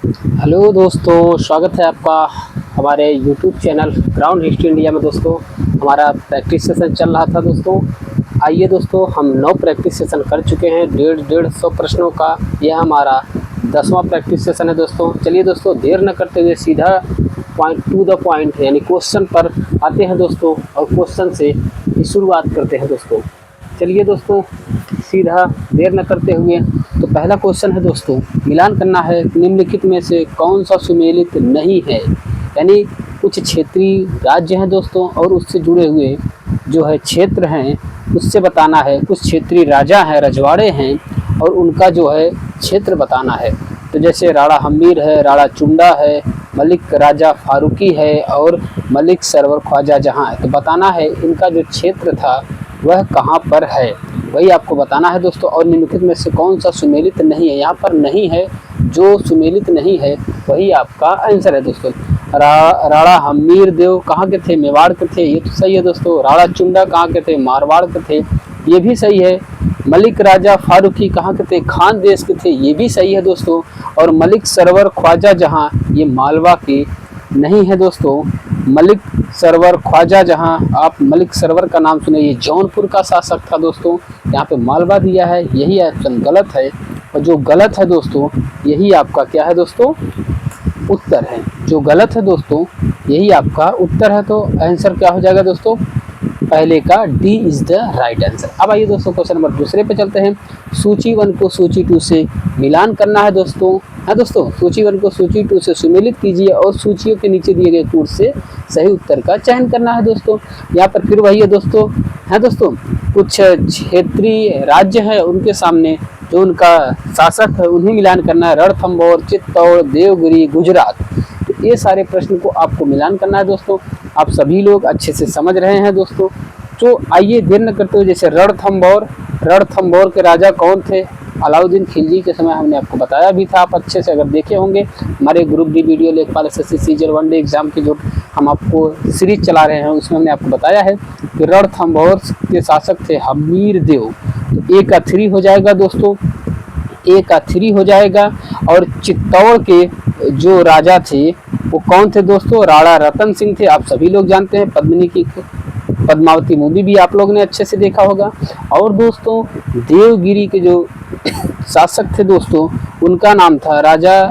Hello दोस्तों, स्वागत है आपका हमारे YouTube channel ground history India में। दोस्तों, हमारा प्रैक्टिस सेशन चल रहा था। दोस्तों आइए दोस्तों, हम 9 प्रैक्टिस सेशन कर चुके हैं। 150 प्रश्नों का यह हमारा 10वां प्रैक्टिस सेशन है। दोस्तों चलिए दोस्तों, देर न करते हुए सीधा पॉइंट टू द पॉइंट यानी क्वेश्चन पर आते हैं दोस्तों, और क्वेश्चन से शुरुआत करते हैं। दोस्तों चलिए दोस्तों, सीधा देर न करते हुए तो पहला क्वेश्चन है दोस्तों, मिलान करना है निम्नलिखित में से कौन सा सुमेलित नहीं है। यानी कुछ क्षेत्रीय राज्य हैं दोस्तों, और उससे जुड़े हुए जो है क्षेत्र हैं उससे बताना है। कुछ क्षेत्रीय राजा हैं, रजवाड़े हैं, और उनका जो है क्षेत्र बताना है। तो जैसे राणा हम्मीर है, राणा चुंडा है, मलिक राजा फारूकी है, और मलिक सरवर ख्वाजा जहाँ है। तो बताना है इनका जो क्षेत्र था वह कहाँ पर है, वही आपको बताना है दोस्तों। और निम्नलिखित में से कौन सा सुमेलित नहीं है, यहाँ पर नहीं है, जो सुमेलित नहीं है वही आपका आंसर है दोस्तों। राणा हम्मीर देव कहाँ के थे, मेवाड़ के थे, ये तो सही है दोस्तों। राणा चुंडा कहाँ के थे, मारवाड़ के थे, ये भी सही है। मलिक राजा फारूकी कहाँ के थे, खान देश के थे, ये भी सही है दोस्तों। और मलिक सरवर ख्वाजा जहाँ, ये मालवा के नहीं है दोस्तों। मलिक सरवर ख्वाजा जहाँ, आप मलिक सरवर का नाम सुने, ये जौनपुर का शासक था दोस्तों। यहाँ पे मालवा दिया है, यही ऑप्शन गलत है। और जो गलत है दोस्तों, यही आपका क्या है दोस्तों, उत्तर है। जो गलत है दोस्तों, यही आपका उत्तर है। तो आंसर क्या हो जाएगा दोस्तों, पहले का D is the right answer. अब आइए दोस्तों, क्वेश्चन नंबर दूसरे पे चलते हैं। सूची 1 को सूची 2 से मिलान करना है दोस्तों। हाँ दोस्तों, सूची 1 को सूची 2 से सुमेलित कीजिए और सूचियों के नीचे दिए गए कूट से सही उत्तर का चयन करना है दोस्तों। यहाँ पर फिर वही है दोस्तों। हाँ दोस्तों, कुछ क्षेत्रीय राज्य हैं, उनके सामने जो उनका शासक है उन्हें मिलान करना है। रणथंभौर, चित्तौड़, देवगिरी, गुजरात। तो ये सारे प्रश्न को आपको मिलान करना है दोस्तों। आप सभी लोग अच्छे से समझ रहे हैं दोस्तों। तो आइए देर न करते हुए, जैसे रणथंभौर के राजा कौन थे, अलाउद्दीन खिलजी के समय हमने आपको बताया भी था। आप अच्छे से अगर देखे होंगे हमारे ग्रुप डी वीडियो लेखपाल एसएससी सीजीएल 1 डे एग्जाम की जो हम आपको सीरीज चला रहे हैं, उसमें हमने आपको बताया है कि रणथंभौर के शासक थे हम्मीर देव। तो ए का 3 हो जाएगा दोस्तों, ए का 3 हो जाएगा। और चित्तौड़ के जो राजा थे वो कौन थे दोस्तों, राणा रतन सिंह थे। आप सभी लोग जानते हैं, पद्मिनी की पद्मावती मूवी भी आप लोगों ने अच्छे से देखा होगा। और दोस्तों देवगिरी के जो शासक थे दोस्तों, उनका नाम था राजा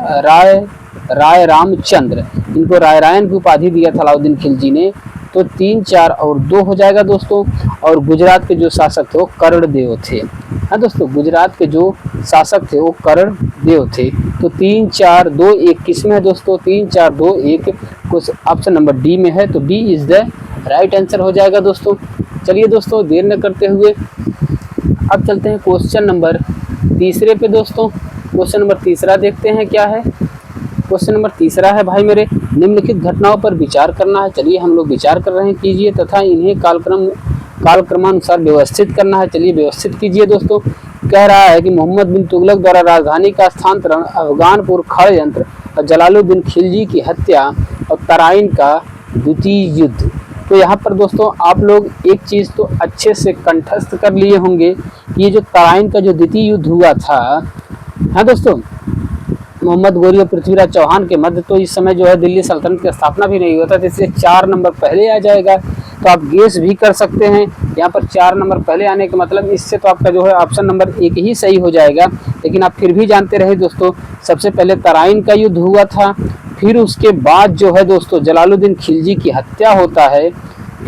राय रामचंद्र। इनको रायरायन की उपाधि दिया था अलाउद्दीन खिलजी ने। तो 3, 4 और 2 हो जाएगा दोस्तों। और गुजरात के जो शासक थे वो कर्णदेव थे। हाँ दोस्तों, गुजरात के जो शासक थे वो कर्णदेव थे। तो 3, 4, 2, 1 किस में है दोस्तों, 3, 4, 2, 1 कुछ ऑप्शन नंबर डी में है। तो D is the right answer हो जाएगा दोस्तों। चलिए दोस्तों, देर न करते हुए अब चलते हैं क्वेश्चन नंबर तीसरे पे दोस्तों। क्वेश्चन नंबर तीसरा देखते हैं क्या है। क्वेश्चन नंबर तीसरा है भाई मेरे, निम्नलिखित घटनाओं पर विचार करना है। चलिए हम लोग विचार कर रहे हैं, कीजिए, तथा इन्हें कालक्रमानुसार व्यवस्थित करना है। चलिए व्यवस्थित कीजिए दोस्तों। कह रहा है कि मोहम्मद बिन तुगलक द्वारा राजधानी का स्थानांतरण, अफगानपुर षड्यंत्र, और जलालुद्दीन खिलजी की हत्या, और तराइन का द्वितीय युद्ध। तो यहाँ पर दोस्तों आप लोग एक चीज़ तो अच्छे से कंठस्थ कर लिए होंगे कि ये जो तराइन का जो द्वितीय युद्ध हुआ था, हाँ दोस्तों, मोहम्मद गोरी और पृथ्वीराज चौहान के मध्य, तो इस समय जो है दिल्ली सल्तनत की स्थापना भी नहीं हुआ था। तो इससे 4 नंबर पहले आ जाएगा। तो आप गेस भी कर सकते हैं, यहाँ पर 4 नंबर पहले आने का मतलब इससे तो आपका जो है ऑप्शन नंबर 1 ही सही हो जाएगा। लेकिन आप फिर भी जानते रहे दोस्तों, सबसे पहले तराइन का युद्ध हुआ था, फिर उसके बाद जो है दोस्तों जलालुद्दीन खिलजी की हत्या होता है,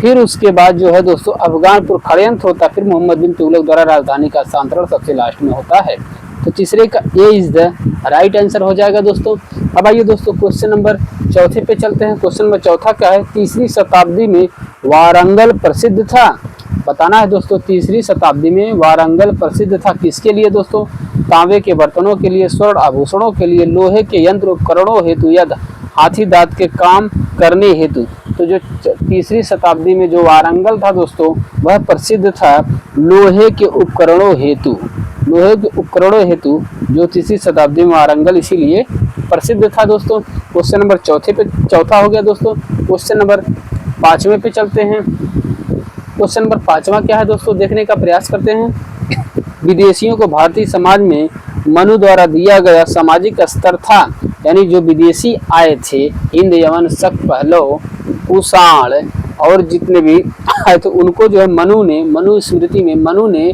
फिर उसके बाद जो है दोस्तों अफगानपुर षड्यंत्र होता है, फिर मोहम्मद बिन तुगलक द्वारा राजधानी का स्थानांतरण सबसे लास्ट में होता है। तो तीसरे का ए इज द राइट आंसर हो जाएगा दोस्तों। अब आइए दोस्तों क्वेश्चन नंबर चौथे पे चलते हैं। क्वेश्चन नंबर चौथा क्या है, 3वीं शताब्दी में वारंगल प्रसिद्ध था। बताना है दोस्तों, 3वीं शताब्दी में वारंगल प्रसिद्ध था किसके लिए दोस्तों, तांबे के बर्तनों के लिए, स्वर्ण आभूषणों के लिए, लोहे के यंत्र उपकरणों हेतु, या हाथी दांत के काम करने हेतु। तो जो 3वीं शताब्दी में जो वारंगल था दोस्तों, वह प्रसिद्ध था लोहे के उपकरणों हेतु। लोहे के उपकरणों हेतु जो 3वीं शताब्दी में वारंगल इसीलिए प्रसिद्ध था दोस्तों। क्वेश्चन नंबर चौथा हो गया दोस्तों। क्वेश्चन नंबर 5वें पे चलते हैं। क्वेश्चन नंबर 5वां क्या है दोस्तों, देखने का प्रयास करते हैं। विदेशियों को भारतीय समाज में मनु द्वारा दिया गया सामाजिक स्तर था। यानी जो विदेशी आए थे, हिंद, यवन, शक, पहलव, कुषाण और जितने भी आए थे, उनको जो है मनु स्मृति में मनु ने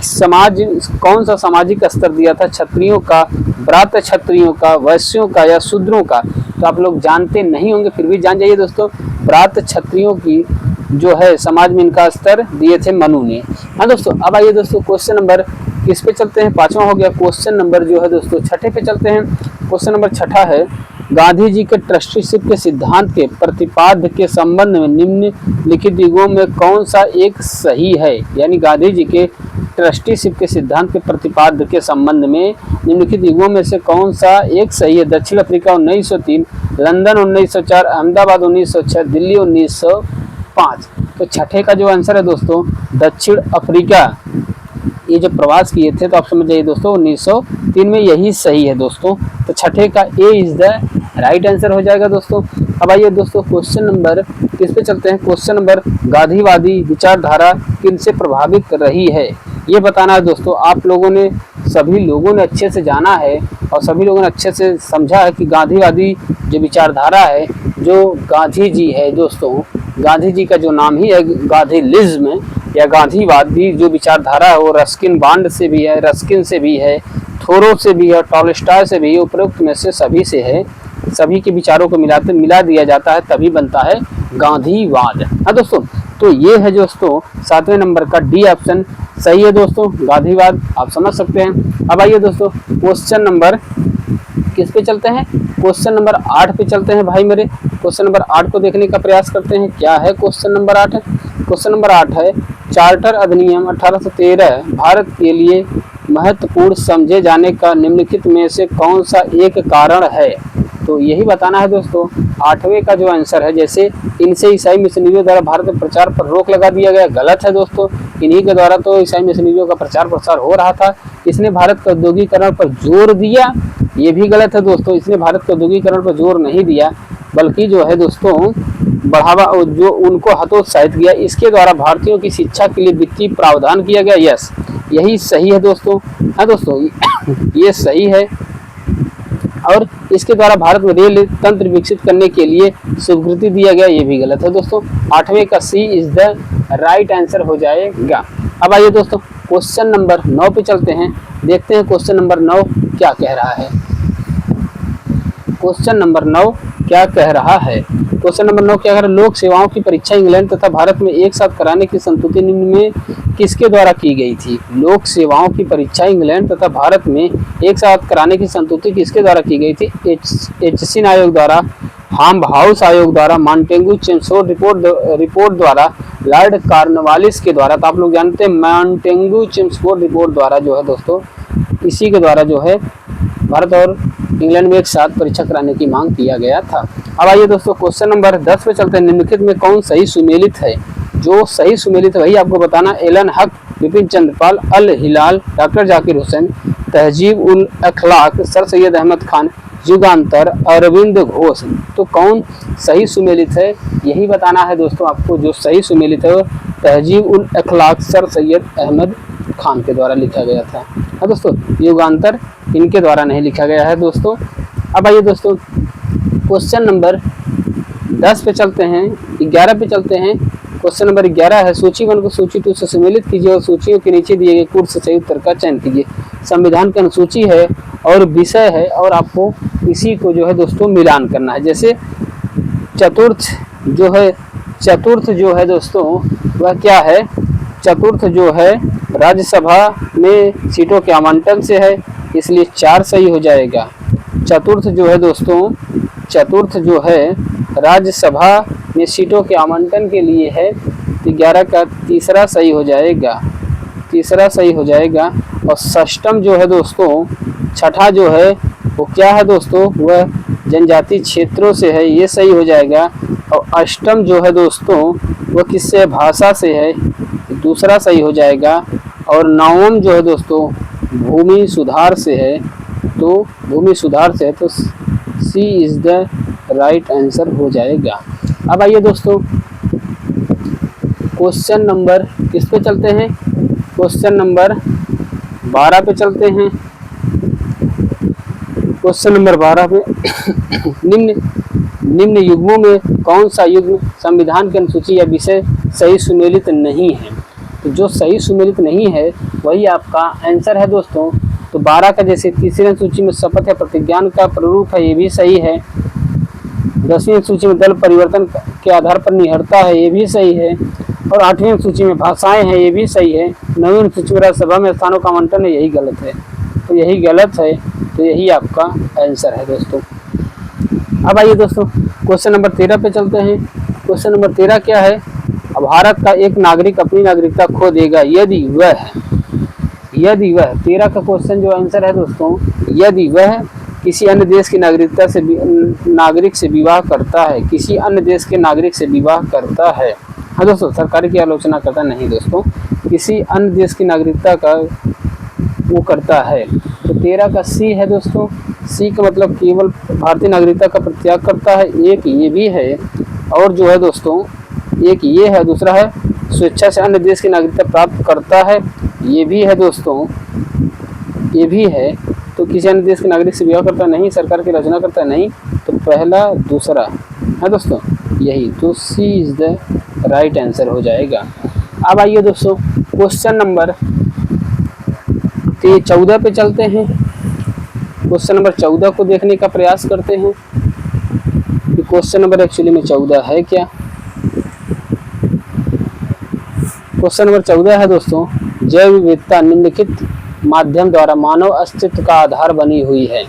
समाज कौन सा सामाजिक स्तर दिया था? क्षत्रियों का, ब्राह्मण क्षत्रियों का, वैश्यों का या शूद्रों का? तो आप लोग जानते नहीं होंगे, फिर भी जान जाइए दोस्तों। ब्राह्मण क्षत्रियों की जो है समाज में इनका स्तर दिए थे मनु ने। हाँ दोस्तों, अब आइए दोस्तों क्वेश्चन नंबर किस पे चलते हैं? 5वां हो गया। क्वेश्चन नंबर जो है दोस्तों 6 पे चलते हैं। क्वेश्चन नंबर 6 है, गांधी जी के ट्रस्टीशिप के सिद्धांत के प्रतिपाद्य के संबंध में निम्नलिखित युगों में कौन सा एक सही है? यानी गांधी जी के ट्रस्टीशिप के सिद्धांत के प्रतिपाद्य के संबंध में निम्नलिखित युगों में से कौन सा एक सही है? दक्षिण अफ्रीका 1903, लंदन 1904, अहमदाबाद 1906, दिल्ली 1905। तो 6 का जो आंसर है दोस्तों दक्षिण अफ्रीका, ये जो प्रवास किए थे, तो आप समझ जाइए दोस्तों 1903 में यही सही है दोस्तों। तो 6 का ए इज द राइट आंसर हो जाएगा दोस्तों। अब आइए दोस्तों क्वेश्चन नंबर किस पे चलते हैं? क्वेश्चन नंबर, गांधीवादी विचारधारा किनसे प्रभावित रही है? ये बताना है दोस्तों। आप लोगों ने, सभी लोगों ने अच्छे से जाना है और सभी लोगों ने अच्छे से समझा है कि गांधीवादी जो विचारधारा है, जो गांधी जी है दोस्तों, गांधी जी का जो नाम ही है गांधीलिज्म या गांधीवादी जो विचारधारा है, वो रस्किन बांड से भी है, रस्किन से भी है, थोरो से भी है, टॉलस्टॉय से भी है, उपरोक्त में से सभी से है। सभी के विचारों को मिला दिया जाता है, तभी बनता है गांधीवाद। हाँ दोस्तों, तो ये है दोस्तों 7वें नंबर का डी ऑप्शन सही है दोस्तों, गांधीवाद। आप समझ सकते हैं। अब आइए दोस्तों क्वेश्चन नंबर किस पे चलते हैं? क्वेश्चन नंबर 8 पे चलते हैं भाई मेरे। क्वेश्चन नंबर 8 को देखने का प्रयास करते हैं। क्या है क्वेश्चन नंबर 8? क्वेश्चन नंबर 8 है, चार्टर अधिनियम 1813 भारत के लिए महत्वपूर्ण समझे जाने का निम्नलिखित में से कौन सा एक कारण है? तो यही बताना है दोस्तों। 8वें का जो आंसर है, जैसे इनसे ईसाई मिशनरियों द्वारा भारत में प्रचार पर रोक लगा दिया गया, गलत है दोस्तों। इन्हीं के द्वारा तो ईसाई मिशनरियों का प्रचार प्रसार हो रहा था। इसने भारत के औद्योगिकरण पर जोर दिया, ये भी गलत है दोस्तों। इसने भारत के औद्योगिकरण पर जोर नहीं दिया, बल्कि जो है दोस्तों बढ़ावा जो उनको हतोत्साहित किया। इसके द्वारा भारतीयों की शिक्षा के लिए वित्तीय प्रावधान किया गया। यस, यही सही है दोस्तों। हाँ दोस्तों, ये सही है। और इसके द्वारा भारत में रेल तंत्र विकसित करने के लिए स्वीकृति दिया गया, ये भी गलत है दोस्तों। 8वें का सी इज द राइट आंसर हो जाएगा। अब आइए दोस्तों क्वेश्चन नंबर 9 पे चलते हैं। देखते हैं क्वेश्चन नंबर 9 क्या कह रहा है। क्वेश्चन नंबर 9 क्या कह रहा है? क्वेश्चन नंबर 9 क्या कह रहा है? लोक सेवाओं की परीक्षा इंग्लैंड तथा भारत में एक साथ कराने की संस्तुति निम्न में किसके द्वारा की गई थी? लोक सेवाओं की परीक्षा इंग्लैंड तथा भारत में एक साथ कराने की संस्तुति किसके द्वारा की गई थी? एचसिन आयोग द्वारा, हाम हाउस आयोग द्वारा, मॉन्टेगू चेम्सफोर्ड रिपोर्ट द्वारा, लॉर्ड कॉर्नवालिस के द्वारा। तो आप लोग जानते हैं मॉन्टेगू चेम्सफोर्ड रिपोर्ट द्वारा जो है दोस्तों, इसी के द्वारा जो है भारत और इंग्लैंड में एक साथ परीक्षा कराने की मांग किया गया था। अब आइए दोस्तों क्वेश्चन नंबर 10 पे चलते हैं। निम्नलिखित में कौन सही सुमेलित है? जो सही सुमेलित है वही आपको बताना। एलन हक, विपिन चंद्रपाल, अल हिलाल, डॉक्टर जाकिर हुसैन, तहजीब उल अखलाक, सर सैयद अहमद खान, युगांतर, अरविंद घोष। तो कौन सही सुमेलित है यही बताना है दोस्तों आपको। जो सही सुमेलित है वो तहजीब उल अखलाक सर सैयद अहमद खान के द्वारा लिखा गया था। हाँ दोस्तों, युगांतर इनके द्वारा नहीं लिखा गया है दोस्तों। अब आइए दोस्तों क्वेश्चन नंबर 10 पे चलते हैं, 11 पे चलते हैं। क्वेश्चन नंबर 11 है, सूची 1 को सूची 2 से सम्मिलित कीजिए और सूचियों के नीचे दिए गए कूट से सही उत्तर का चयन कीजिए। संविधान की अनुसूची है और विषय है और आपको इसी को जो है दोस्तों मिलान करना है। जैसे चतुर्थ जो है दोस्तों वह क्या है? चतुर्थ जो है राज्यसभा में सीटों के आवंटन से है, इसलिए 4 सही हो जाएगा। चतुर्थ जो है दोस्तों, चतुर्थ जो है राज्यसभा में सीटों के आवंटन के लिए है, तो 11 का तीसरा सही हो जाएगा, तीसरा सही हो जाएगा। और षष्टम जो है दोस्तों, छठा जो है वो क्या है दोस्तों? वह जनजाति क्षेत्रों से है, ये सही हो जाएगा। और अष्टम जो है दोस्तों वह किससे? भाषा से है, दूसरा सही हो जाएगा। और नवम जो है दोस्तों भूमि सुधार से है, तो भूमि सुधार से है, तो सी इज द राइट आंसर हो जाएगा। अब आइए दोस्तों क्वेश्चन नंबर किस पे चलते हैं? क्वेश्चन नंबर 12 पे चलते हैं। क्वेश्चन नंबर 12 पे निम्न युग्मों में कौन सा युग्म संविधान की अनुसूची या विषय सही सुमेलित नहीं है। तो जो सही सुमेलित नहीं है वही आपका आंसर है दोस्तों। तो 12 का जैसे तीसरी अनुसूची में शपथ या प्रतिज्ञान का प्रारूप है, ये भी सही है। 10वीं अनुसूची में दल परिवर्तन के आधार पर निहरता है, ये भी सही है। और 8वीं अनुसूची में भाषाएं हैं, ये भी सही है। 9वीं अनुसूची में राज्यसभा में स्थानों का आवंटन है, यही गलत है। तो यही गलत है, तो यही आपका आंसर है दोस्तों। अब आइए दोस्तों क्वेश्चन नंबर 13 पे चलते हैं। क्वेश्चन नंबर 13 क्या है। भारत का एक नागरिक अपनी नागरिकता खो देगा यदि वह 13 का क्वेश्चन जो आंसर है दोस्तों, यदि वह किसी अन्य देश की नागरिक से विवाह करता है, किसी अन्य देश के नागरिक से विवाह करता है। हाँ दोस्तों, सरकारी की आलोचना करता नहीं दोस्तों, किसी अन्य देश की नागरिकता का वो करता है। तो 13 का सी है दोस्तों। सी का मतलब केवल भारतीय नागरिकता का परित्याग करता है, एक ये भी है। और जो है दोस्तों, एक ये है, दूसरा है स्वेच्छा से अन्य देश की नागरिकता प्राप्त करता है, ये भी है दोस्तों, ये भी है। तो किसी अन्य देश के नागरिक से विवाह करता नहीं, सरकार की आलोचना करता नहीं। तो पहला दूसरा है दोस्तों, यही। तो सी इज द राइट आंसर हो जाएगा। अब आइए दोस्तों क्वेश्चन नंबर 14 पे चलते हैं। क्वेश्चन नंबर 14 को देखने का प्रयास करते हैं कि क्वेश्चन नंबर एक्चुअली में 14 है क्या। क्वेश्चन नंबर 14 है दोस्तों, जैव विविधता निम्नलिखित माध्यम द्वारा मानव अस्तित्व का आधार बनी हुई है।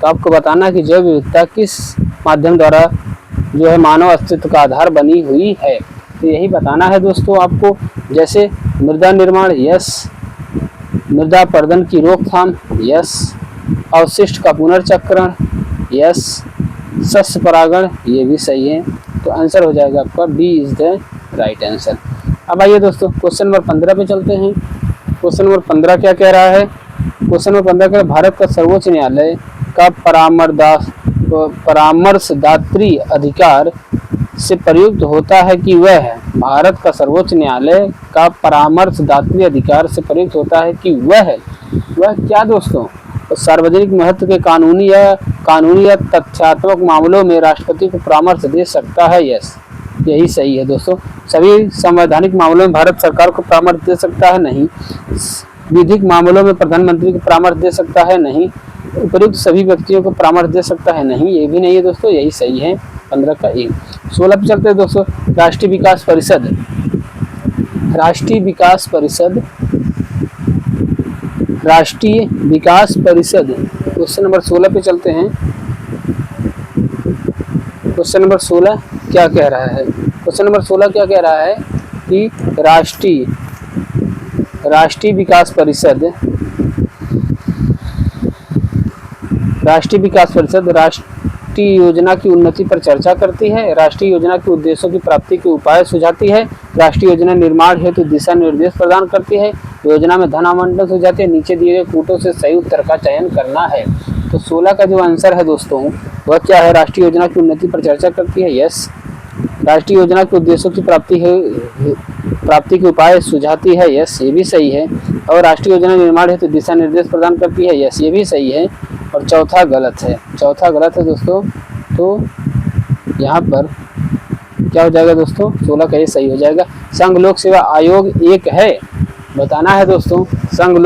तो आपको बताना है कि जैव विविधता किस माध्यम द्वारा जो है मानव अस्तित्व का आधार बनी हुई है। तो यही बताना है दोस्तों आपको। जैसे मृदा निर्माण, यस। मृदा अपरदन की रोकथाम, यस। अवशिष्ट का पुनर्चक्रण, यस। सस्य परागण, ये भी सही है। तो आंसर हो जाएगा आपका B is the right answer. अब आइए दोस्तों क्वेश्चन नंबर 15 पे चलते हैं। क्वेश्चन नंबर 15 क्या कह रहा है। क्वेश्चन नंबर 15 कह रहा है, भारत का सर्वोच्च न्यायालय का परामर्शदात्री अधिकार से प्रयुक्त होता है कि वह, भारत का सर्वोच्च न्यायालय का परामर्शदात्री अधिकार से प्रयुक्त होता है कि वह क्या दोस्तों, सार्वजनिक महत्व के कानूनी या तथ्यात्मक मामलों में राष्ट्रपति को परामर्श दे सकता है, यस। यही सही है दोस्तों। सभी संवैधानिक मामलों में भारत सरकार को परामर्श दे सकता है, नहीं। विधिक मामलों में प्रधानमंत्री को परामर्श दे सकता है, नहीं। उपयुक्त सभी व्यक्तियों को परामर्श दे सकता है, नहीं। ये भी नहीं है दोस्तों, यही सही है 15 का एक। 16 पे चलते हैं दोस्तों, राष्ट्रीय विकास परिषद। राष्ट्रीय विकास परिषद क्वेश्चन नंबर 16 पे चलते हैं। क्वेश्चन नंबर 16 क्या कह रहा है। क्वेश्चन नंबर 16 क्या कह रहा है कि राष्ट्रीय विकास परिषद राष्ट्रीय योजना की उन्नति पर चर्चा करती है, राष्ट्रीय योजना के उद्देश्यों की प्राप्ति के उपाय सुझाती है, राष्ट्रीय योजना निर्माण हेतु दिशा निर्देश प्रदान करती है, योजना में धन आवंटन सुझाती है। नीचे दिए गए कूटों से सही उत्तर का चयन करना है। तो 16 का जो आंसर है दोस्तों वह क्या है, राष्ट्रीय योजना की उन्नति पर चर्चा करती है, यस। राष्ट्रीय योजना के उद्देश्यों की प्राप्ति के उपाय सुझाती है, यस, ये भी सही है। और राष्ट्रीय योजना निर्माण हेतु दिशा निर्देश प्रदान करती है, यस, ये भी सही है। और चौथा गलत है दोस्तों। तो यहाँ पर क्या हो जाएगा दोस्तों, 16 का ये सही हो जाएगा। संघ लोक सेवा आयोग एक है, बताना है दोस्तों। संघ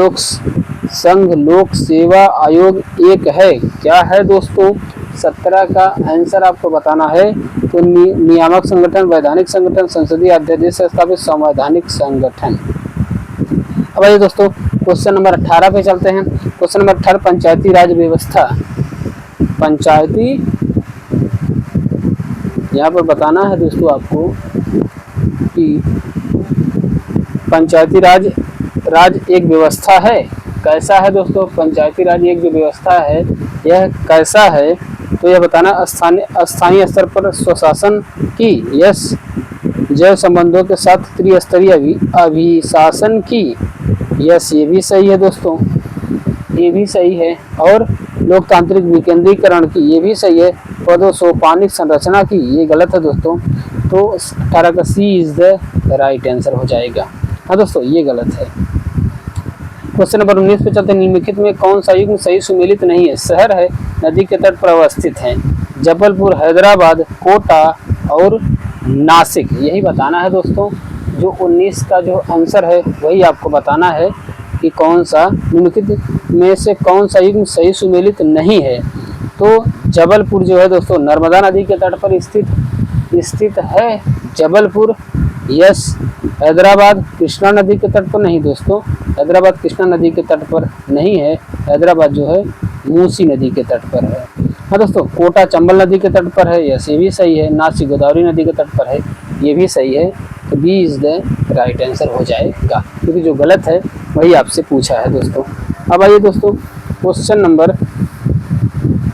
लोक सेवा आयोग एक है, क्या है दोस्तों। 17 का आंसर आपको बताना है। तो नियामक संगठन, वैधानिक संगठन, संसदीय अध्यादेश से स्थापित संवैधानिक संगठन। अब आइए दोस्तों क्वेश्चन नंबर 18 पे चलते हैं। क्वेश्चन नंबर 18, पंचायती राज व्यवस्था। यहाँ पर बताना है दोस्तों आपको कि पंचायती राज एक व्यवस्था है, कैसा है दोस्तों। पंचायती राज एक जो व्यवस्था है यह कैसा है, तो यह बताना स्थानीय स्तर पर स्वशासन की, यस। जैव संबंधों के साथ त्रिस्तरीय अभिशासन की, यस, ये भी सही है दोस्तों, ये भी सही है। और लोकतांत्रिक विकेंद्रीकरण की, ये भी सही है। पदोसोपानिक संरचना की, ये गलत है दोस्तों। तो 18 का सी इज द राइट आंसर हो जाएगा। हाँ दोस्तों, ये गलत है। क्वेश्चन नंबर 19 पे चलते हैं। निम्नलिखित में कौन सा युग्म सही सुमेलित नहीं है? शहर है, नदी के तट पर अवस्थित है, जबलपुर, हैदराबाद, कोटा और नासिक। यही बताना है दोस्तों। जो 19 का जो आंसर है वही आपको बताना है कि कौन सा निम्नलिखित में से कौन सा युग्म सही सुमेलित नहीं है। तो जबलपुर जो है दोस्तों नर्मदा नदी के तट पर स्थित है जबलपुर। यस। हैदराबाद कृष्णा नदी के तट पर नहीं दोस्तों, हैदराबाद कृष्णा नदी के तट पर नहीं है, हैदराबाद जो है मूसी नदी के तट पर है। हाँ दोस्तों, कोटा चंबल नदी के तट पर है, यस ये भी सही है। नासिक गोदावरी नदी के तट पर है, ये भी सही है। तो B is the right answer हो जाएगा, क्योंकि जो गलत है वही आपसे पूछा है दोस्तों। अब आइए दोस्तों क्वेश्चन नंबर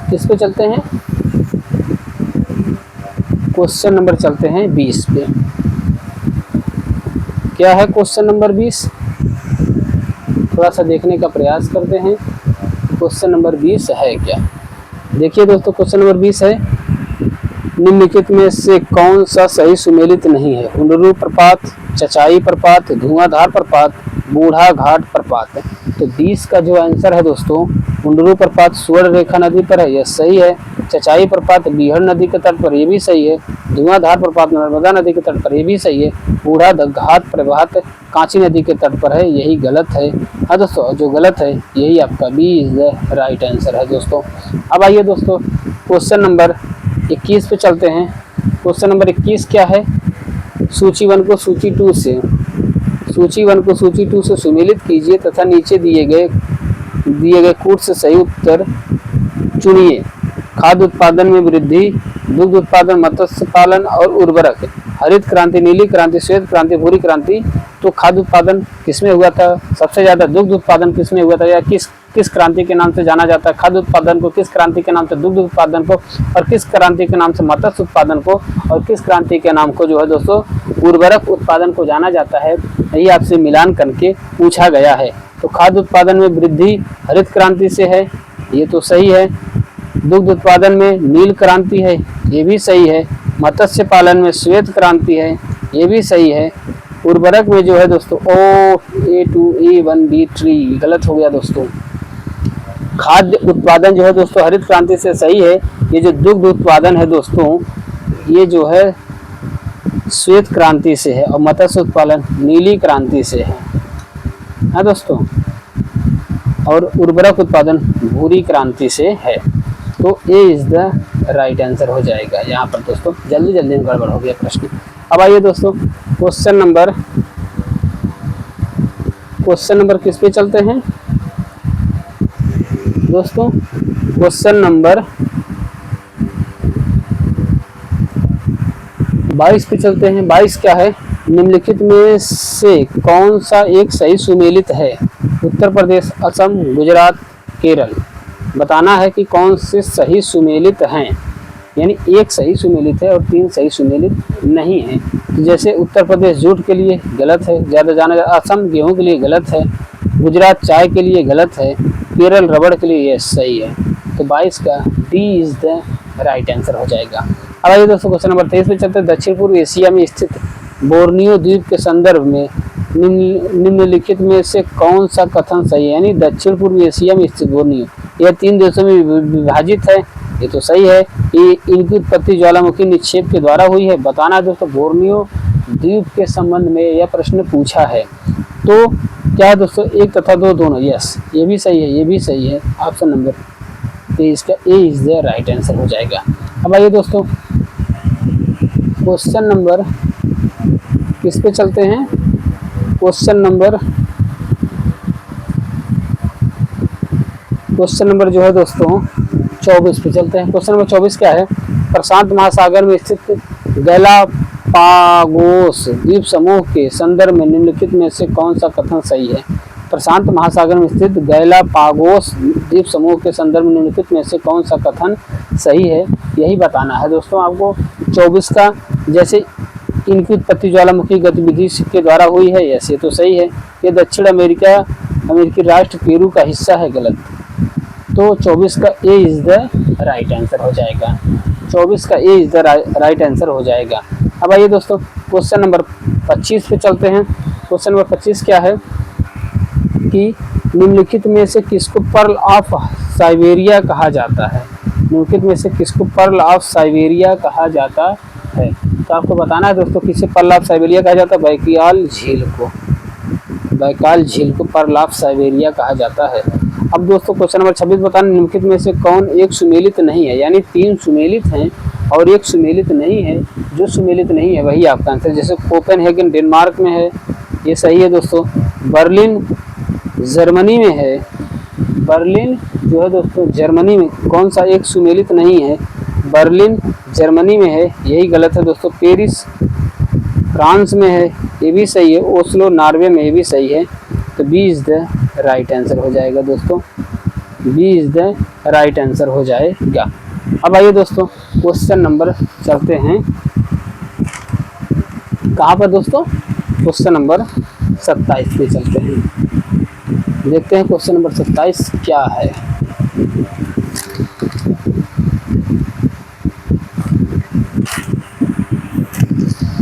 किस पे चलते हैं? क्वेश्चन नंबर चलते हैं 20 पे। क्या है क्वेश्चन नंबर 20? थोड़ा सा देखने का प्रयास करते हैं क्वेश्चन नंबर 20 है क्या। देखिए दोस्तों क्वेश्चन नंबर 20 है, निम्नलिखित में से कौन सा सही सुमेलित नहीं है? हुंडरू प्रपात, चचाई प्रपात, धुआंधार प्रपात, बूढ़ा घाट प्रपात। तो 20 का जो आंसर है दोस्तों, हुंडरू प्रपात स्वर्ण रेखा नदी पर है, यह सही है। चचाई प्रपात बीहड़ नदी के तट पर, ये भी सही है। धुआंधार प्रपात नर्मदा नदी के तट पर, ये भी सही है। बूढ़ा घाट प्रपात कांची नदी के तट पर है, यही गलत है। हाँ दोस्तों, जो गलत है यही आपका B is the right answer है दोस्तों। अब आइए दोस्तों क्वेश्चन नंबर 21 पे चलते हैं। क्वेश्चन नंबर 21 क्या है? सूची 1 को सूची 2 से सुमेलित कीजिए तथा नीचे दिए गए कूट से सही उत्तर चुनिए। खाद्य उत्पादन में वृद्धि, दुग्ध उत्पादन, मत्स्य पालन और उर्वरक। हरित क्रांति, नीली क्रांति, श्वेत क्रांति, भूरी क्रांति। तो खाद्य उत्पादन किसमें हुआ था सबसे ज्यादा? दुग्ध उत्पादन किसमें हुआ था, या किस क्रांति के नाम से जाना जाता है खाद्य उत्पादन को? किस क्रांति के नाम से दुग्ध उत्पादन को? और किस क्रांति के नाम से मत्स्य उत्पादन को? और किस क्रांति के नाम को जो है दोस्तों उर्वरक उत्पादन को जाना जाता है? यही आपसे मिलान करके पूछा गया है। तो खाद्य उत्पादन में वृद्धि हरित क्रांति से है, ये तो सही है। दुग्ध उत्पादन में नील क्रांति है, ये भी सही है। मत्स्य पालन में श्वेत क्रांति है, ये भी सही है। उर्वरक में जो है दोस्तों A2A1B3 गलत हो गया दोस्तों। खाद्य उत्पादन जो है दोस्तों हरित क्रांति से सही है। ये जो दुग्ध उत्पादन है दोस्तों ये जो है श्वेत क्रांति से है, और मत्स्य उत्पादन नीली क्रांति से है। हाँ दोस्तों, और उर्वरक उत्पादन भूरी क्रांति से है। तो ए इज द राइट आंसर हो जाएगा यहाँ पर दोस्तों। जल्दी जल्दी में गड़बड़ हो गया प्रश्न। अब आइए दोस्तों क्वेश्चन नंबर किस पे चलते हैं दोस्तों? क्वेश्चन नंबर 22 पे चलते हैं। 22 क्या है? निम्नलिखित में से कौन सा एक सही सुमेलित है? उत्तर प्रदेश, असम, गुजरात, केरल। बताना है कि कौन से सही सुमेलित हैं, यानी एक सही सुमेलित है और 3 सही सुमेलित नहीं है। तो जैसे उत्तर प्रदेश जूट के लिए गलत है, ज़्यादा जाना जाता। असम गेहूं के लिए गलत है। गुजरात चाय के लिए गलत है। केरल रबड़ के लिए ये सही है। तो 22 का D is the right answer हो जाएगा। अब आइए दोस्तों क्वेश्चन नंबर 23 पे चलते हैं। दक्षिण पूर्व एशिया में स्थित बोर्नियो द्वीप के संदर्भ में निम्नलिखित में से कौन सा कथन सही है? यानी दक्षिण पूर्व एशिया में स्थित बोर्नियो, यह 3 देशों में विभाजित है, ये तो सही है। ये इनकी उत्पत्ति ज्वालामुखी निक्षेप के द्वारा हुई है। बताना है दोस्तों बोर्नियो द्वीप के संबंध में यह प्रश्न पूछा है। तो क्या है दोस्तों? 1 तथा 2 दोनों, यस ये भी सही है, ये भी सही है। ऑप्शन नंबर 23 का ए इज द राइट आंसर हो जाएगा। अब आइए दोस्तों क्वेश्चन नंबर किस पे चलते हैं? क्वेश्चन नंबर जो है दोस्तों 24 पे चलते हैं। क्वेश्चन नंबर 24 क्या है? प्रशांत महासागर में स्थित गैलापागोस द्वीप समूह के संदर्भ में निम्नलिखित में से कौन सा कथन सही है? प्रशांत महासागर में स्थित गैलापागोस द्वीप समूह के संदर्भ में निम्नलिखित में से कौन सा कथन सही है, यही बताना है दोस्तों आपको। 24 का जैसे इनकी उत्पत्ति ज्वालामुखी गतिविधि के द्वारा हुई है, यस ये तो सही है। ये दक्षिण अमेरिकी राष्ट्र पेरू का हिस्सा है, गलत। तो 24 का ए इज द राइट आंसर हो जाएगा। 24 का ए इज द राइट आंसर हो जाएगा। अब आइए दोस्तों क्वेश्चन नंबर 25 पे चलते हैं। क्वेश्चन नंबर 25 क्या है कि निम्नलिखित में से किसको पर्ल ऑफ साइबेरिया कहा जाता है? निम्नलिखित में से किसको पर्ल ऑफ साइबेरिया कहा जाता है? तो आपको बताना है दोस्तों किसे पर्ल ऑफ साइबेरिया कहा जाता है। बैकाल झील को, बैकाल झील को पर्ल ऑफ साइबेरिया कहा जाता है। अब दोस्तों क्वेश्चन नंबर 26 बताना, निम्नलिखित में से कौन एक सुमेलित नहीं है? यानी 3 सुमेलित हैं और एक सुमेलित नहीं है। जो सुमेलित नहीं है वही आपका आंसर। जैसे कोपेनहेगन डेनमार्क में है, ये सही है दोस्तों। बर्लिन जर्मनी में है, बर्लिन जो है दोस्तों जर्मनी में कौन सा एक सुमेलित नहीं है? बर्लिन जर्मनी में है, यही गलत है दोस्तों। पेरिस फ्रांस में है, ये भी सही है। ओस्लो नॉर्वे में, ये भी सही है। तो B is the right answer हो जाएगा दोस्तों, B is the right answer हो जाएगा। अब आइए दोस्तों क्वेश्चन नंबर चलते हैं कहाँ पर दोस्तों? क्वेश्चन नंबर 27 पे चलते हैं। देखते हैं क्वेश्चन नंबर 27 क्या है।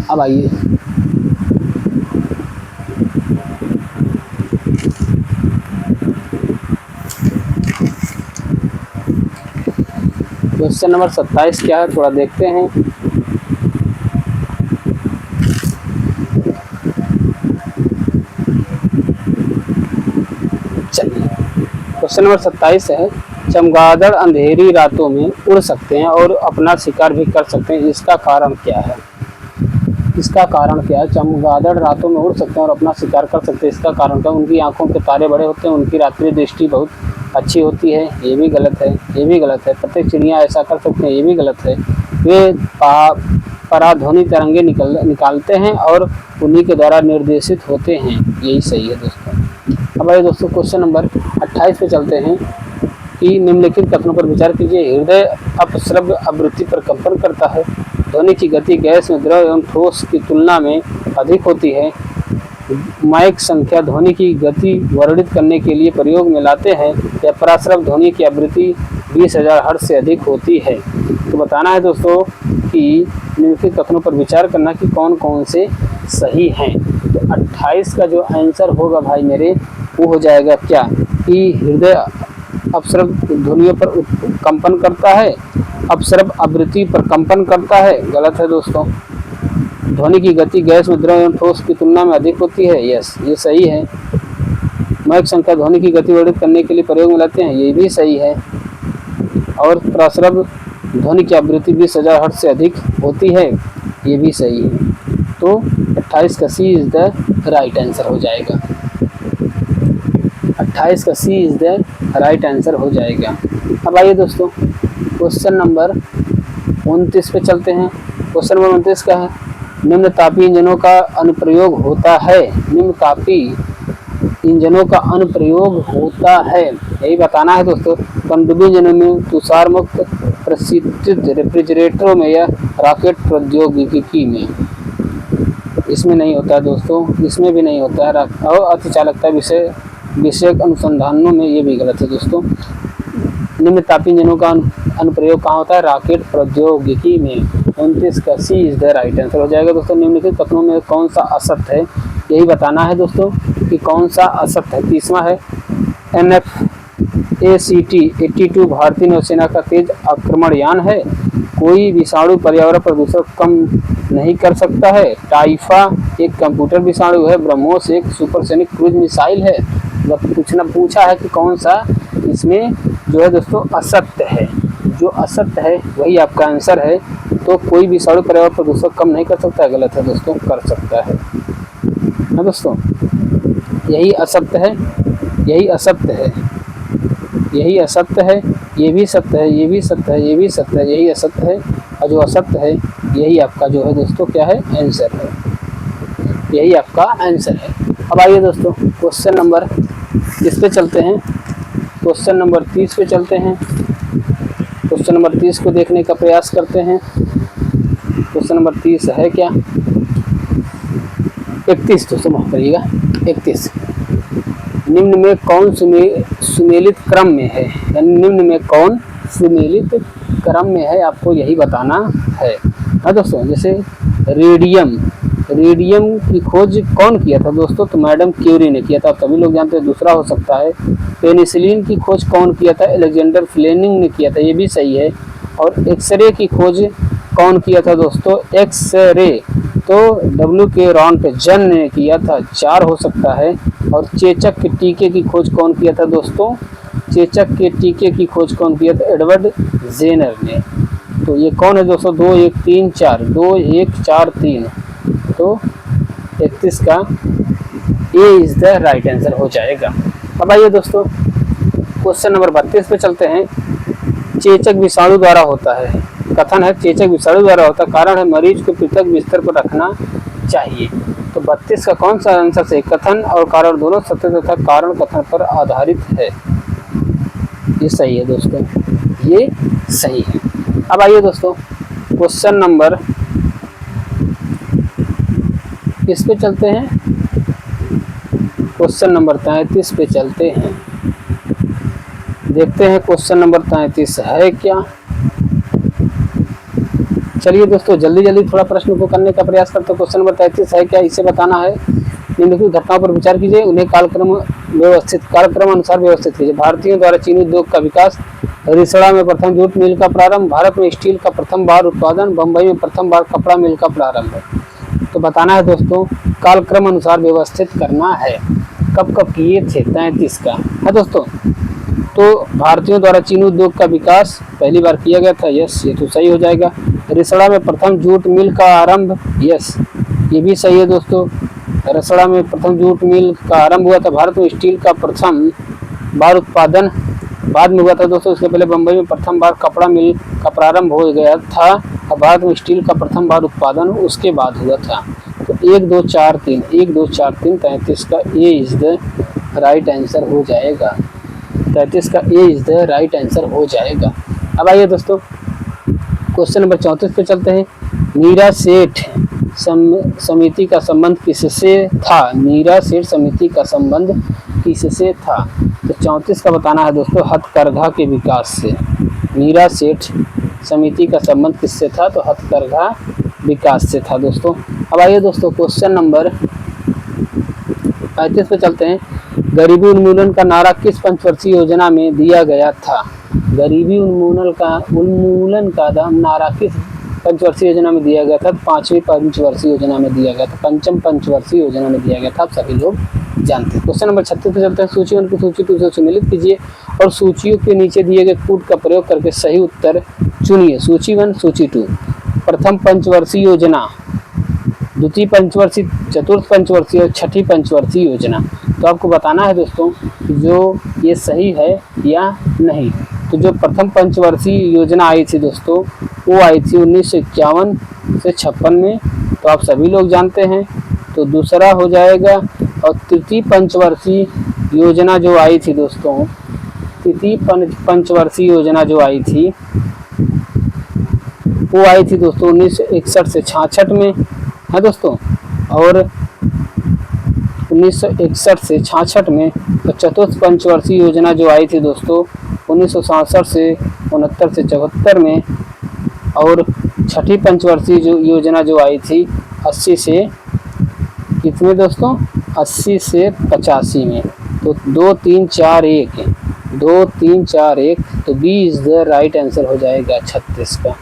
अब आइए क्वेश्चन नंबर 27 क्या है थोड़ा देखते हैं। चलिए क्वेश्चन नंबर 27 है, चमगादड़ अंधेरी रातों में उड़ सकते हैं और अपना शिकार भी कर सकते हैं, इसका कारण क्या है? इसका कारण क्या है? चमगादड़ रातों में उड़ सकते हैं और अपना शिकार कर सकते हैं, इसका कारण क्या? उनकी आंखों के तारे बड़े होते हैं, उनकी रात्रि दृष्टि बहुत अच्छी होती है, ये भी गलत है, ये भी गलत है। प्रत्येक चिड़िया ऐसा कर सकते हैं, ये भी गलत है। वे पराध्वनि तरंगे निकालते हैं और उन्हीं के द्वारा निर्देशित होते हैं, यही सही है दोस्तों। अब आइए दोस्तों क्वेश्चन नंबर 28 पे चलते हैं कि निम्नलिखित कथनों पर विचार कीजिए। हृदय अपस्रव्य आवृत्ति पर कंपन करता है। ध्वनि की गति गैस में द्रव एवं ठोस की तुलना में अधिक होती है। माइक संख्या ध्वनि की गति वर्णित करने के लिए प्रयोग में लाते हैं। या पराश्रव ध्वनि की आवृत्ति 20,000 हर्ट्ज से अधिक होती है। तो बताना है दोस्तों कि निम्नलिखित कथनों पर विचार करना कि कौन कौन से सही हैं। तो 28 का जो आंसर होगा भाई मेरे वो हो जाएगा क्या कि हृदय अपस्रव ध्वनियों पर कंपन करता है, अपस्रव आवृत्ति पर कंपन करता है, गलत है दोस्तों। ध्वनि की गति गैस में द्रव एवं ठोस की तुलना में अधिक होती है, यस ये सही है। माइक संख्या ध्वनि की गति वर्णित करने के लिए प्रयोग में लाते हैं, ये भी सही है। और प्रस्रव ध्वनि की आवृत्ति 20,000 हर्ट्ज से अधिक होती है, ये भी सही है। तो 28 का सी इज द राइट आंसर हो जाएगा। 28 का सी इज द राइट आंसर हो जाएगा। अब आइए दोस्तों क्वेश्चन नंबर 29 पे चलते हैं। क्वेश्चन नंबर 29 का है, निम्न तापी इंजनों का अनुप्रयोग होता है। निम्न तापी इंजनों का अनुप्रयोग होता है, यही बताना है दोस्तों। पनडुब्बी इंजनों में, तुषार मुक्त प्रशीतित रेफ्रिजरेटरों में या रॉकेट प्रौद्योगिकी में। इसमें नहीं होता है दोस्तों, इसमें भी नहीं होता है। और अतिचालकता विषयक अनुसंधानों में, ये भी गलत है दोस्तों। निम्न तापी इंजनों का अनुप्रयोग कहाँ होता है? रॉकेट प्रौद्योगिकी में। 29 का सी इज द राइट आंसर हो जाएगा दोस्तों। निम्नलिखित कथनों में कौन सा असत्य है, यही बताना है दोस्तों कि कौन सा असत्य है। 30वां है, NFACT 82 भारतीय नौसेना का तेज आक्रमणयान है। कोई विषाणु पर्यावरण प्रदूषण कम नहीं कर सकता है। टाइफा एक कंप्यूटर विषाणु है। ब्रह्मोस एक सुपरसोनिक क्रूज मिसाइल है। पूछा है कि कौन सा इसमें जो है दोस्तों असत्य है। जो असत्य है वही आपका आंसर है। तो कोई विषाणु पर्यावरण प्रदूषण कम नहीं कर सकता है, गलत है दोस्तों, कर सकता है ना दोस्तों। यही असत्य है, यही असत्य है, यही असत्य है, ये भी सत्य है, ये भी सत्य है, ये भी सत्य है, यही असत्य है। और जो असत्य है यही आपका जो है दोस्तों क्या है? आंसर है, यही आपका आंसर है। अब आइए दोस्तों क्वेश्चन नंबर किस पे चलते हैं? क्वेश्चन नंबर 30 पे चलते हैं। क्वेश्चन नंबर 30 को देखने का प्रयास करते हैं। क्वेश्चन नंबर 30 है क्या? 31 दोस्तों माफ करिएगा, 31। निम्न में कौन सुमेलित क्रम में है? यानी निम्न में कौन सुमेलित क्रम में है, आपको यही बताना है। हाँ दोस्तों, जैसे रेडियम रेडियम की खोज कौन किया था दोस्तों? तो मैडम क्यूरी ने किया था, सभी लोग जानते हैं। दूसरा हो सकता है पेनिसिलिन की खोज कौन किया था? अलेक्जेंडर फ्लेमिंग ने किया था, ये भी सही है। और एक्सरे की खोज कौन किया था दोस्तों? एक्सरे तो डब्ल्यू के रॉन्टजन ने किया था, 4 हो सकता है। और चेचक के टीके की खोज कौन किया था दोस्तों? चेचक के टीके की खोज कौन किया था? एडवर्ड जेनर ने। तो ये कौन है दोस्तों? 2 1 3 4 2 1 4 3, तो 31 का ए इज द राइट आंसर हो जाएगा। अब आइए दोस्तों क्वेश्चन नंबर 32 पे चलते हैं। चेचक विषाणु द्वारा होता है, कथन है चेचक विषाणु द्वारा होता, कारण है मरीज को पृथक बिस्तर पर रखना चाहिए। तो 32 का कौन सा आंसर सही? कथन और कारण दोनों सत्य तथा कारण कथन पर आधारित है, ये सही है दोस्तों, ये सही है। अब आइए दोस्तों क्वेश्चन नंबर किस पे चलते हैं? क्वेश्चन नंबर 33 पे चलते हैं। देखते हैं क्वेश्चन नंबर 33 है क्या। चलिए दोस्तों जल्दी जल्दी थोड़ा प्रश्न को करने का प्रयास करते हैं। क्वेश्चन नंबर 33 है क्या, इसे बताना है। निम्नलिखित घटनाओं पर विचार कीजिए, उन्हें कालक्रम अनुसार व्यवस्थित कीजिए। भारतीयों द्वारा चीनी उद्योग का विकास, रिसड़ा में प्रथम जूट मिल का प्रारंभ, भारत में स्टील का प्रथम बार उत्पादन, बम्बई में प्रथम बार कपड़ा मिल का प्रारंभ। तो बताना है दोस्तों, कालक्रम अनुसार व्यवस्थित करना है। कब कब किए थे? 33 का है दोस्तों। तो भारतीयों द्वारा चीनी उद्योग का विकास पहली बार किया गया था, यस, ये तो सही हो जाएगा। रिसड़ा में प्रथम जूट मिल का आरंभ, यस, ये भी सही है दोस्तों। रिसड़ा में प्रथम जूट मिल का आरंभ हुआ था। भारत में स्टील का प्रथम बार उत्पादन बाद में हुआ था दोस्तों। इसके पहले बम्बई में प्रथम बार कपड़ा मिल का प्रारंभ हो गया था, और भारत में स्टील का प्रथम बार उत्पादन उसके बाद हुआ था। तो 1 2 4 3 1 2 4 3 33 का ए इज द राइट आंसर हो जाएगा। 33 का ए इज द राइट आंसर हो जाएगा। अब आइए दोस्तों क्वेश्चन नंबर 34 पे चलते हैं। मीरा सेठ समिति का संबंध किससे था? मीरा सेठ समिति का संबंध किससे था? तो 34 का बताना है दोस्तों, हथकरघा के विकास से। मीरा सेठ समिति का संबंध किससे था? तो हथकरघा विकास से था दोस्तों। अब आइए दोस्तों क्वेश्चन नंबर 35 पे चलते हैं। गरीबी उन्मूलन का नारा किस पंचवर्षीय योजना में दिया गया था? गरीबी उन्मूलन का नारा किस पंचवर्षीय योजना में दिया गया था? 5वीं पंचवर्षीय योजना में दिया गया था, 5वीं पंचवर्षीय योजना में दिया गया था, आप सभी लोग जानते हैं। क्वेश्चन नंबर 36 पे चलते हैं। सूची 1 को सूची 2 से सम्मिलित कीजिए और सूचियों के नीचे दिए गए कूट का प्रयोग करके सही उत्तर चुनिए। सूची 1, सूची 2। प्रथम पंचवर्षीय योजना, द्वितीय पंचवर्षीय, चतुर्थ पंचवर्षीय और छठी पंचवर्षीय योजना। तो आपको बताना है दोस्तों जो ये सही है या नहीं। तो जो प्रथम पंचवर्षीय योजना आई थी दोस्तों, वो आई थी 1951 से 56 में, तो आप सभी लोग जानते हैं। तो दूसरा हो जाएगा। और तृतीय पंचवर्षीय योजना जो आई थी दोस्तों, तृतीय पंचवर्षीय योजना जो आई थी वो आई थी दोस्तों 1961 से 66 में, है दोस्तों। और 1961 से 66 में। तो चतुर्थ पंचवर्षीय योजना जो आई थी दोस्तों 1967 से 69 से 74 में। और छठी पंचवर्षीय योजना जो आई थी 80 से कितने दोस्तों? 80 से 85 में। तो 2 3 4 1 2 3 4 1, तो B is the right answer हो जाएगा 36 का।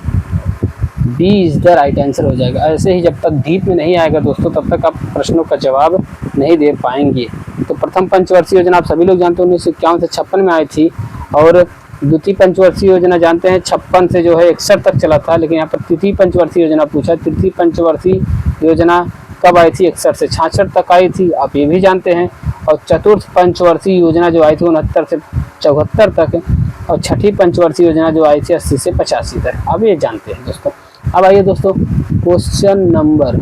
B is the right answer हो जाएगा। ऐसे ही जब तक डीप में नहीं आएगा दोस्तों, तब तक आप प्रश्नों का जवाब नहीं दे पाएंगे। तो प्रथम पंचवर्षीय योजना आप सभी लोग जानते हैं 1951 से 56 में आई थी। और द्वितीय पंचवर्षीय योजना जानते हैं 56 से जो है 61 तक चला था। लेकिन यहाँ पर तृतीय पंचवर्षीय योजना पूछा। तृतीय पंचवर्षीय योजना कब आई थी? 61 से 66 तक आई थी, आप ये भी जानते हैं। और चतुर्थ पंचवर्षीय योजना जो आई थी 69 से 74 तक। और छठी पंचवर्षीय योजना जो आई थी 80 से 85 तक, आप ये जानते हैं दोस्तों। अब आइए दोस्तों क्वेश्चन नंबर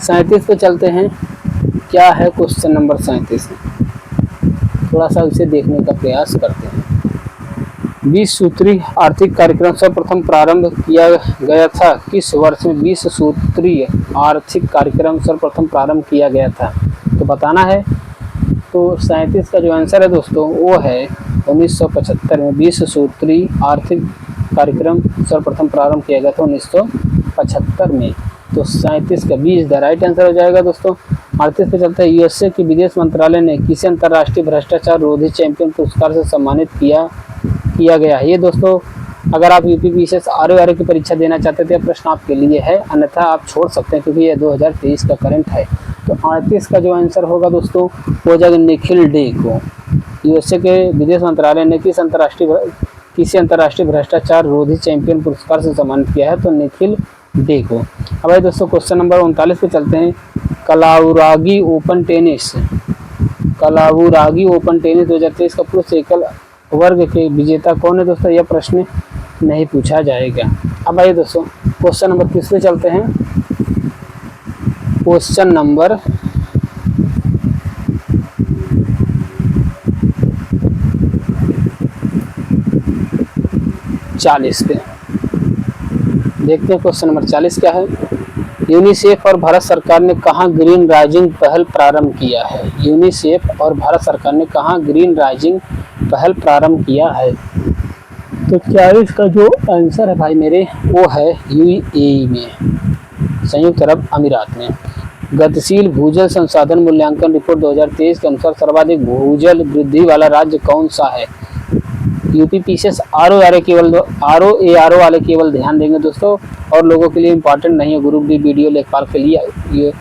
37 पे चलते हैं। क्या है क्वेश्चन नंबर 37? थोड़ा सा इसे देखने का प्रयास करते हैं। 20 सूत्री आर्थिक कार्यक्रम सर्वप्रथम प्रारंभ किया गया था किस वर्ष में? 20 सूत्री आर्थिक कार्यक्रम सर्वप्रथम प्रारंभ किया गया था, तो बताना है। तो 37 का जो आंसर है दोस्तों वो है 1975 में। 20 सूत्री आर्थिक कार्यक्रम सर्वप्रथम प्रारंभ किया गया था 1975 में। तो 37 का B is the right answer हो जाएगा दोस्तों। 38 पे चलते हैं। यूएसए के विदेश मंत्रालय ने किसे अंतर्राष्ट्रीय भ्रष्टाचार विरोधी चैंपियन पुरस्कार से सम्मानित किया गया है। ये दोस्तों अगर आप यूपीपीसीएस आरओ की परीक्षा देना चाहते थे प्रश्न आपके लिए है, अन्यथा आप छोड़ सकते हैं क्योंकि ये 2023 का करंट है। तो 38 का जो आंसर होगा दोस्तों वो हो जाएगा निखिल डे को। यूएसए के विदेश मंत्रालय ने किसी अंतर्राष्ट्रीय भ्रष्टाचार विरोधी चैंपियन पुरस्कार से सम्मानित किया है, तो निखिल डे को। अब भाई दोस्तों क्वेश्चन नंबर 39 पे चलते हैं। कलावुरागी ओपन टेनिस 2023 का पुरुष एकल वर्ग के विजेता कौन है दोस्तों, यह प्रश्न नहीं पूछा जाएगा। अब आइए दोस्तों क्वेश्चन नंबर 30 पे चलते हैं। क्वेश्चन नंबर 40 पे देखते हैं। क्वेश्चन नंबर 40 क्या है। यूनिसेफ और भारत सरकार ने कहाँ ग्रीन राइजिंग पहल प्रारंभ किया है। यूनिसेफ और भारत सरकार ने कहाँ ग्रीन राइजिंग पहल प्रारंभ किया है। तो 40 का जो आंसर है भाई मेरे वो है यूएई में, संयुक्त अरब अमीरात में। गतिशील भूजल संसाधन मूल्यांकन रिपोर्ट 2023 के अनुसार सर्वाधिक भूजल वृद्धि वाला राज्य कौन सा है। यूपीपीसीएस आरओ वाले केवल ध्यान देंगे दोस्तों, और लोगों के लिए इम्पॉर्टेंट नहीं है। ग्रुप डी वीडियो लेखपाल के लिए ये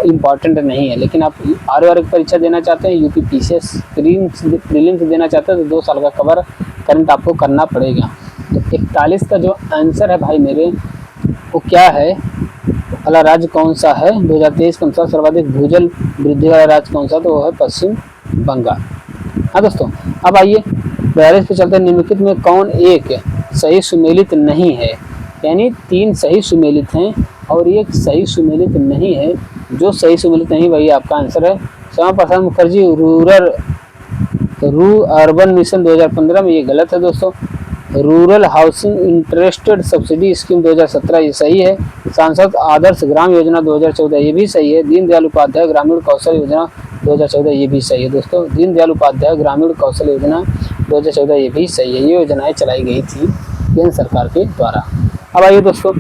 इम्पॉर्टेंट नहीं है, लेकिन आप आरओ की परीक्षा देना चाहते हैं, यूपीपीसीएस प्रीलिम्स देना चाहते हैं तो 2 साल का कवर करंट आपको करना पड़ेगा। तो 41 का जो आंसर है भाई मेरे वो क्या है, वाला राज्य कौन सा है 2023 के अनुसार सर्वाधिक भूजल वृद्धि वाला राज्य कौन सा, तो वो है पश्चिम बंगाल। हाँ दोस्तों अब आइए 42 पे चलते हैं। निम्नलिखित में कौन एक सही सुमेलित नहीं है। यानी 3 सही सुमेलित हैं और एक सही सुमेलित नहीं है। जो सही सुमेलित नहीं वही आपका आंसर है। श्यामा प्रसाद मुखर्जी अर्बन मिशन 2015 में ये गलत है दोस्तों। Rural housing interested subsidy scheme 2017 ये सही है। सांसद आदर्श ग्राम योजना 2014 ये भी सही है। दीनदयाल उपाध्याय ग्रामीण कौशल योजना 2014 ये भी सही है दोस्तों। दीनदयाल उपाध्याय ग्रामीण कौशल योजना 2014 ये भी सही है। ये योजनाएं चलाई गई थी केंद्र सरकार के द्वारा। अब आइए दोस्तों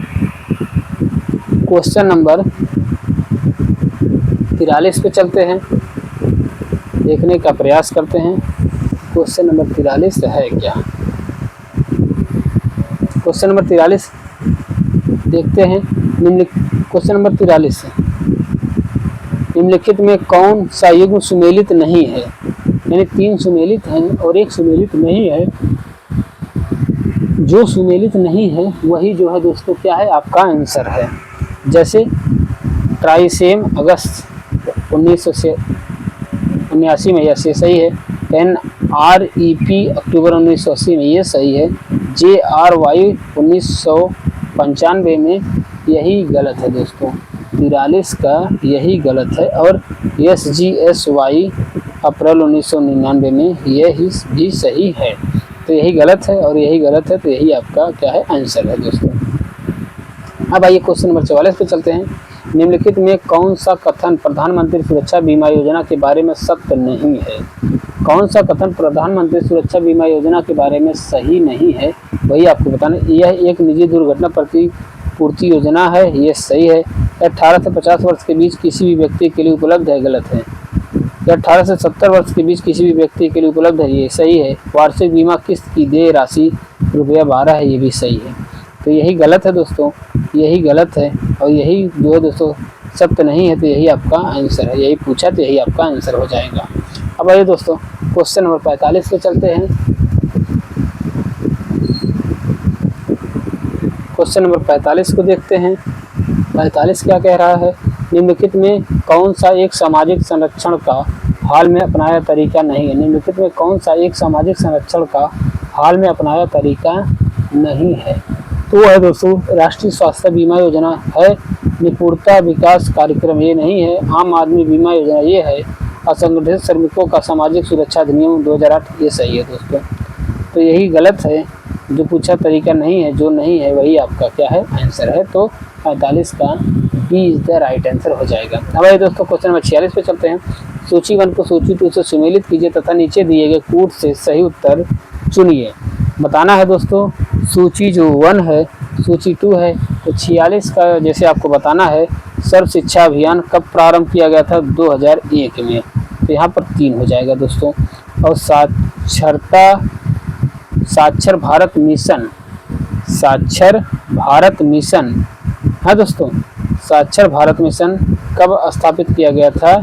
क्वेश्चन नंबर 43 पे चलते हैं, देखने का प्रयास करते हैं क्वेश्चन नंबर 43 है क्या। क्वेश्चन नंबर 43 देखते हैं। क्वेश्चन नंबर 43 निम्नलिखित में कौन सा युग्म सुमेलित नहीं है। यानी 3 सुमेलित हैं और एक सुमेलित नहीं है। जो सुमेलित नहीं है वही जो है दोस्तों क्या है आपका आंसर है। जैसे ट्राइसेम अगस्त 1979 में यह सही है। NREP अक्टूबर 1980 में ये सही है। JRY 1995 में यही गलत है दोस्तों। 43 का यही गलत है। और SGSY अप्रैल 1999 में यही भी सही है। तो यही गलत है और यही गलत है, तो यही आपका क्या है आंसर है दोस्तों। अब आइए क्वेश्चन नंबर 44 पे चलते हैं। निम्नलिखित में कौन सा कथन प्रधानमंत्री सुरक्षा बीमा योजना के बारे में सत्य नहीं है। कौन सा कथन प्रधानमंत्री सुरक्षा बीमा योजना के बारे में सही नहीं है वही आपको बताना। यह एक निजी दुर्घटना प्रतिपूर्ति योजना है, ये सही है। 18 से 50 वर्ष के बीच किसी भी व्यक्ति के लिए उपलब्ध है, गलत है। 18 से 70 वर्ष के बीच किसी भी व्यक्ति के लिए उपलब्ध है, ये सही है। वार्षिक बीमा किस्त की देय राशि ₹12 है, ये भी सही है। तो यही गलत है दोस्तों, यही गलत है और यही जो है दोस्तों सत्य नहीं है, तो यही आपका आंसर है। यही पूछा तो यही आपका आंसर हो जाएगा। अब आइए दोस्तों क्वेश्चन नंबर 45 पे चलते हैं। क्वेश्चन नंबर 45 को देखते हैं। 45 क्या कह रहा है। निम्नलिखित में कौन सा एक सामाजिक संरक्षण का हाल में अपनाया तरीका नहीं है। निम्नलिखित में कौन सा एक सामाजिक संरक्षण का हाल में अपनाया तरीका नहीं है। तो है दोस्तों राष्ट्रीय स्वास्थ्य बीमा योजना है। निपुणता विकास कार्यक्रम ये नहीं है। आम आदमी बीमा योजना ये है। असंगठित श्रमिकों का सामाजिक सुरक्षा अधिनियम 2008 ये सही है दोस्तों। तो यही गलत है, जो पूछा तरीका नहीं है, जो नहीं है वही आपका क्या है आंसर है। तो 45 का B is the right answer हो जाएगा। अब आइए दोस्तों क्वेश्चन नंबर 46 पे चलते हैं। सूची 1 को सूची 2 से सुमेलित कीजिए तथा नीचे दिए गए कूट से सही उत्तर चुनिए। बताना है दोस्तों सूची जो 1 है, सूची 2 है तो 46 का जैसे आपको बताना है, सर्व शिक्षा अभियान कब प्रारंभ किया गया था? 2001 में। तो यहाँ पर 3 हो जाएगा दोस्तों। और साक्षर भारत मिशन, साक्षर भारत मिशन, हाँ दोस्तों, साक्षर भारत मिशन कब स्थापित किया गया था?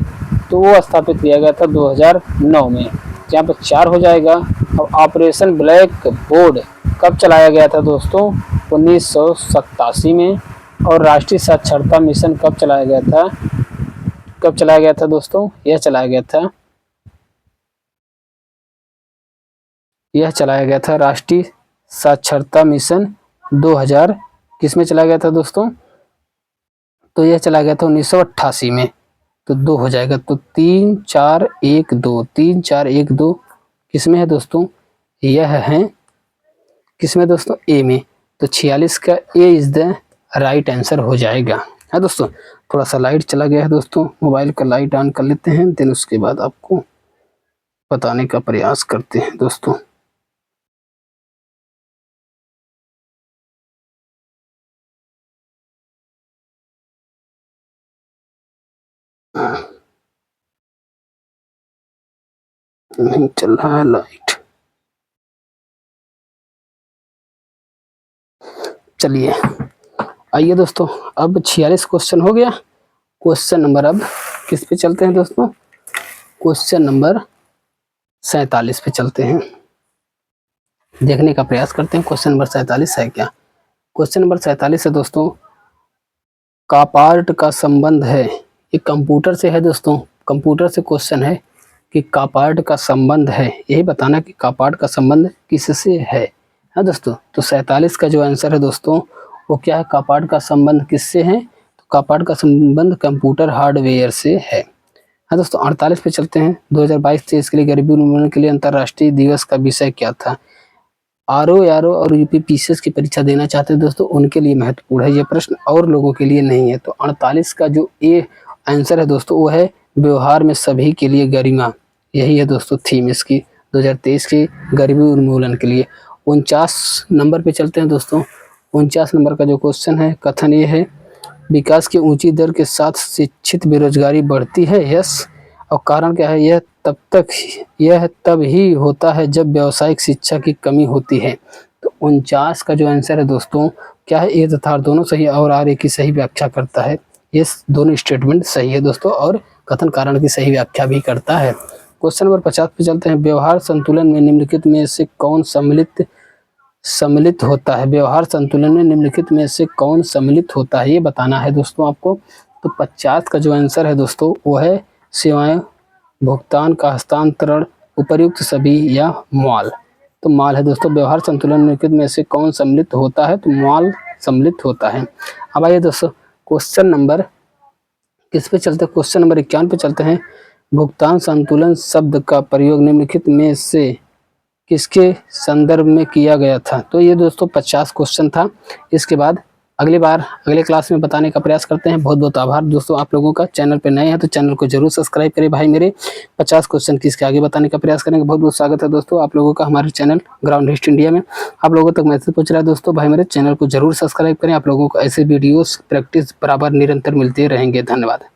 तो वो स्थापित किया गया था 2009 में। यहाँ पर 4 हो जाएगा। अब ऑपरेशन ब्लैक बोर्ड कब चलाया गया था दोस्तों? 1987 में। और राष्ट्रीय साक्षरता मिशन कब चलाया गया था? कब चलाया गया था दोस्तों? यह चलाया गया था राष्ट्रीय साक्षरता मिशन 2000 किस में चलाया गया था दोस्तों? तो यह चला गया था 1988 में। तो 2 हो जाएगा। तो 3 4 1 2, 3 4 1 2 किस में है दोस्तों? यह है किस में दोस्तों? ए में। तो 46 का ए इज द राइट आंसर हो जाएगा। है दोस्तों, थोड़ा सा लाइट चला गया है दोस्तों, मोबाइल का लाइट ऑन कर लेते हैं, देन उसके बाद आपको बताने का प्रयास करते हैं दोस्तों। नहीं चल रहा है लाइट। चलिए आइए दोस्तों, अब 46 क्वेश्चन हो गया। क्वेश्चन नंबर अब किस पे चलते हैं दोस्तों? क्वेश्चन नंबर 47 पे चलते हैं, देखने का प्रयास करते हैं क्वेश्चन नंबर 47 है क्या। क्वेश्चन नंबर 47 है दोस्तों, का पार्ट का संबंध है। ये कंप्यूटर से है दोस्तों, कंप्यूटर से क्वेश्चन है कि का पार्ट का संबंध है, यही बताना कि का पार्ट का संबंध किससे है। हाँ दोस्तों, तो 47 का जो आंसर है दोस्तों वो क्या है? का पार्ट का संबंध किससे है? तो का पार्ट का संबंध कंप्यूटर हार्डवेयर से है। हाँ दोस्तों, 48 पे चलते हैं। 2022-23 के लिए गरीबी उन्मूलन के लिए अंतर्राष्ट्रीय दिवस का विषय क्या था? आरओ और यूपीपीसीएस की परीक्षा देना चाहते हैं दोस्तों, उनके लिए महत्वपूर्ण है ये प्रश्न, और लोगों के लिए नहीं है। तो 48 का जो ए आंसर है दोस्तों वो है व्यवहार में सभी के लिए गरिमा। यही है दोस्तों थीम इसकी 2023 की गरीबी उन्मूलन के लिए। 49 नंबर पे चलते हैं दोस्तों। 49 नंबर का जो क्वेश्चन है, कथन ये है, विकास की ऊंची दर के साथ शिक्षित बेरोजगारी बढ़ती है। यस। और कारण क्या है? यह तब ही होता है जब व्यावसायिक शिक्षा की कमी होती है। तो 49 का जो आंसर है दोस्तों क्या है? ए तथा दोनों सही और आर ए की सही व्याख्या करता है। ये दोनों स्टेटमेंट सही है दोस्तों, और कथन कारण की सही व्याख्या भी करता है। क्वेश्चन नंबर 50 पे चलते हैं। व्यवहार संतुलन में निम्नलिखित में से कौन सम्मिलित होता है? व्यवहार संतुलन में निम्नलिखित में से कौन सम्मिलित होता है, ये बताना है दोस्तों आपको। तो 50 का जो आंसर है दोस्तों वो है सेवाएं, भुगतान का हस्तांतरण, उपर्युक्त सभी या माल। तो माल है दोस्तों। व्यवहार संतुलन निम्नलिखित में से कौन सम्मिलित होता है? तो माल सम्मिलित होता है। अब आइए दोस्तों क्वेश्चन नंबर किस पे चलते हैं? क्वेश्चन नंबर 51 पे चलते हैं। भुगतान संतुलन शब्द का प्रयोग निम्नलिखित में से किसके संदर्भ में किया गया था? तो ये दोस्तों 50 क्वेश्चन था। इसके बाद अगले क्लास में बताने का प्रयास करते हैं। बहुत बहुत आभार दोस्तों आप लोगों का। चैनल पे नए हैं तो चैनल को जरूर सब्सक्राइब करें भाई मेरे। 50 क्वेश्चन किसके आगे बताने का प्रयास करेंगे। बहुत बहुत स्वागत है दोस्तों आप लोगों का हमारे चैनल ग्राउंड हिस्ट इंडिया में। आप लोगों तक मैसेज पहुंच रहा है दोस्तों, भाई मेरे चैनल को जरूर सब्सक्राइब करें। आप लोगों को ऐसे वीडियोस प्रैक्टिस बराबर निरंतर मिलते रहेंगे। धन्यवाद।